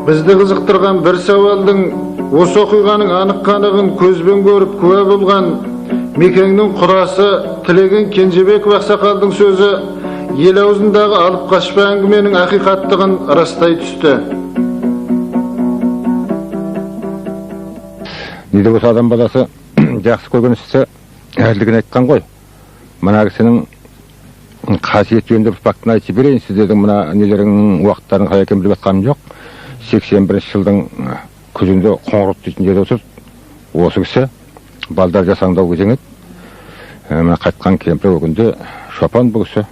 Бізді қызықтырған бір сауалдың осы оқиғаның анық-қанығын көзбен көріп куә болған Мекеңнің құрасы Тілеген Кенжебеков ақсақалдың сөзі ел аузындағы алып қашпа әңгіменің ақиқаттығын растай түсті. Неде осы адам баласы жақсы көрген істі әрлігін айтқан ғой. Мына кісінің қасиет жөнінде бір фактын айтып берейін сіздердің мына нелеріңнің уақыттарын қалай екенін біліп жатқаным жоқ. 81 жылдың күзінде Қоңырат дейтін жерде отыр. Осы кісі балдар жасаңдау кезең еді. Мына қайтқан кемпір өгінде шопан бұл кісі.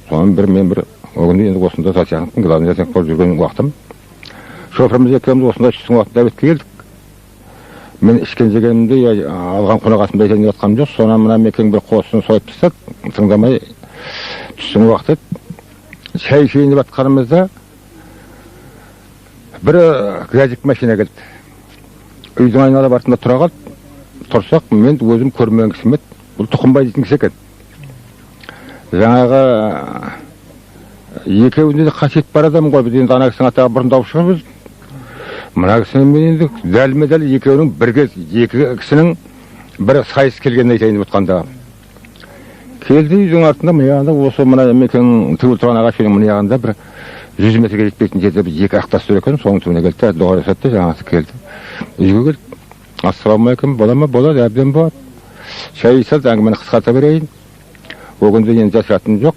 Соның мен бір өгінде енді осында Татьяновтың главный жасақ болып жүрген уақытым. Шофырымыз екеуміз осында түстің уақытында бетке келдік. Мен ішкен жегенімді алған қонағасымды айтайын деп жатқаным жоқ. Содан мына Мекең бір қосын сойып тастады. Тыңдамай түстің уақыты еді. Шай ішейін деп жатқанымызда бір газик машина келді. Үйдің айнала бартында тұра қалды. Тұрсақ, мен өзім көрмеген кісім еді. Бұл Тұқымбай дейтін кісі екен. Жаңағы екеуінде де қасиет бар адам ғой. Біз енді ана кісінің атағы бұрындап шығырмыз. Мына кісінің мен енді дәлме-дәл екеуінің бірге екі кісінің бір сайыс келгенін айтайын деп отқанда. Келді үйдің артында мына осы мына Мекең тігіп тұрған ағашының мына жағында бір 100 метрге жетпейтін жерде бір екі ақтас тұр екен. Соның түбіне келді, дұға жасады, жаңасы келді. Үйге келді. Ассалаумағалейкум, бола ма? Болады, әбден болады. Шай ішіп, әңгімені қысқарта берейін. Өгінде енді жасыратыным жоқ.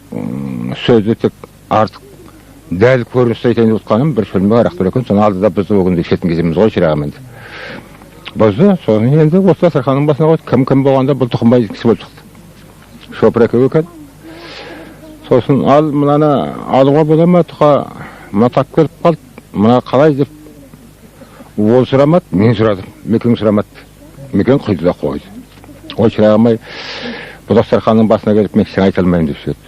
Сөзді тек артық дәл көріністі айтайын деп отқаным бір шөлме арақ тұр екен. Соны алдыда бізді өгінде ішетін кезіміз ғой шырағым енді. Бұзды, соны енді осы дастарханның басына қойды. Кім болғанда бұл Тұқымбай кісі болып шықты. Шопыр екеуі екен. Сосын ал мынаны алуға бола ма? Тұқа мына тап келіп қалды. Мына қалай деп ол сұрамады, мен сұрадым. Мекең сұрамады. Мекең құйды да қойды. Ой шырағым-ай, бұл дастарханның басына келіп мен сен айта алмаймын деп сөйді.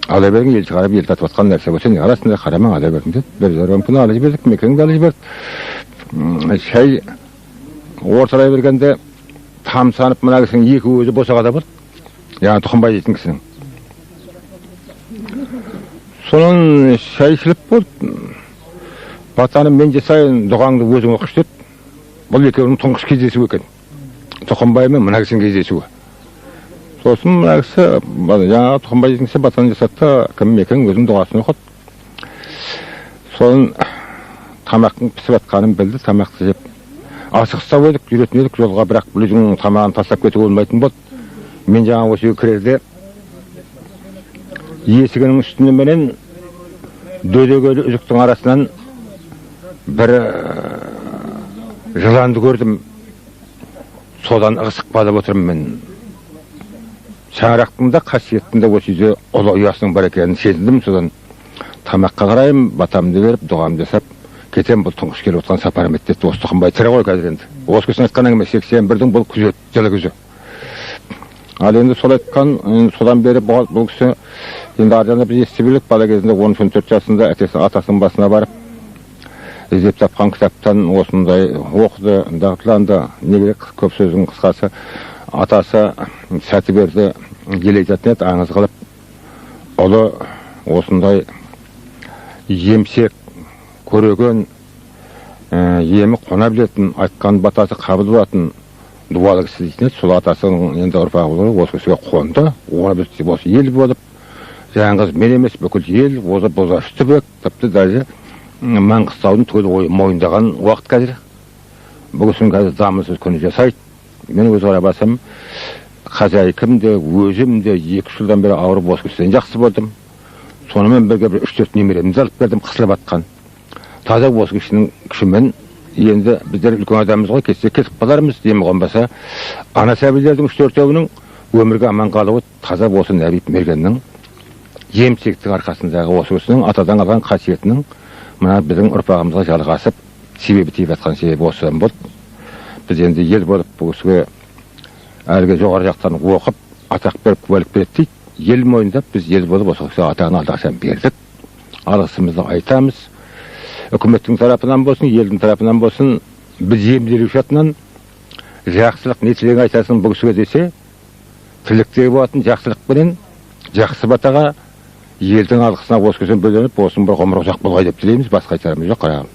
Ала бердің, ел шығарып, ел татып атқан нәрсе болса, не арасында қарамаң ала бердің деді. Бір мүмкін ала жібердік, Мекең де ала жіберді. Шай орталай бергенде тамсанып мына кісінің екі өзі босағада болды. Яғни Тұқымбай дейтін кісінің. Сонан шай ішіліп болды. Батаны мен жасайын, дұғаңды өзің оқыш деді. Бұл екеуінің тұңғыш кездесуі екен. Тұқымбай мен мына кісінің кездесуі. Сосын мына кісі, жаңағы Тұқымбай дейтін кісі батаны жасатты, кім Мекең өзінің дұғасын оқыды. Сосын тамақтың пісіп жатқанын білді, тамақты жеп. Асықстау едік, жүретін едік жолға, бірақ өзінің тамағын тастап кетуге болмайтын болды. Мен жаңа осы үйге кірерде есігінің үстіне менен дөдегелі үзіктің арасынан бір жыланды көрдім. Содан ығысық балып отырмын мен. Шаңырақтың да қасиеттің де осы үйде ұлы ұясының бар екенін сезіндім. Содан тамаққа қарайым, батамды беріп, дұғамды жасап, кетем бұл тұңғыш келіп отқан сапарым еді деді. Осы Тұқымбай тірі ғой қазір енді. Осы кісінің айтқан әңгіме 81-дің бұл күзет, жылы күзі. Ал енді сол айтқан, содан бері бұл кісі енді аржанда біз ести білдік. Бала кезінде 13-14 жасында атасының басына барып, іздеп тапқан кітаптан осындай оқыды, дағдыланды. Не керек, көп сөздің қысқасы. Атасы сәті берді, ел айтатын еді, аңыз қылып. Ұлы осындай емсек, көреген, емі қона білетін, айтқан батасы қабыл болатын дуалы кісі дейтін еді. Сол атасының енді ұрпағы болып, осы кісіге қонды. Осы ел болып, жаңғыз мен емес, бүкіл ел, осы бозашты бек, тіпті даже Маңғыстаудың түгел мойындаған уақыт қазір. Бұл кісінің қазір дамылсыз күні жасайды. Мен өз арабасым, қазайкім де, өзім де 2 жылдан бері ауырып осы кісіден жақсы болдым. Сонымен бірге бір 3-4 немеремді алып бердім, қысылып атқан. Таза осы кісінің күшімен енді біздер үлкен адамымыз ғой, кетіп қалармыз деймін қонбаса. Ана сәбилердің 3-4-еуінің өмірге аман қалуы таза осы Нәбип Мергеннің емсектің арқасындағы осы кісінің атадан алған қасиетінің мына біздің ұрпағымызға жалғасып, себебі тиіп жатқан себебі осыдан болды. Біз енді ел болып бұл кісіге әлгі жоғары жақтан оқып, атақ беріп, куәлік береді дейді. Ел мойындап, біз ел болып осы кісіге атағын алдақшан бердік. Алғысымызды айтамыз. Үкіметтің тарапынан болсын, елдің тарапынан болсын, біз емделуші атынан жақсылық не тілек айтасын бұл кісіге десе, тілектегі болатын жақсылықпенен жақсы батаға елдің алғысына осы кісіден бөленіп, осының бір ғұмыр ұзақ болғай деп тілейміз, басқа айтарымыз жоқ қарағым.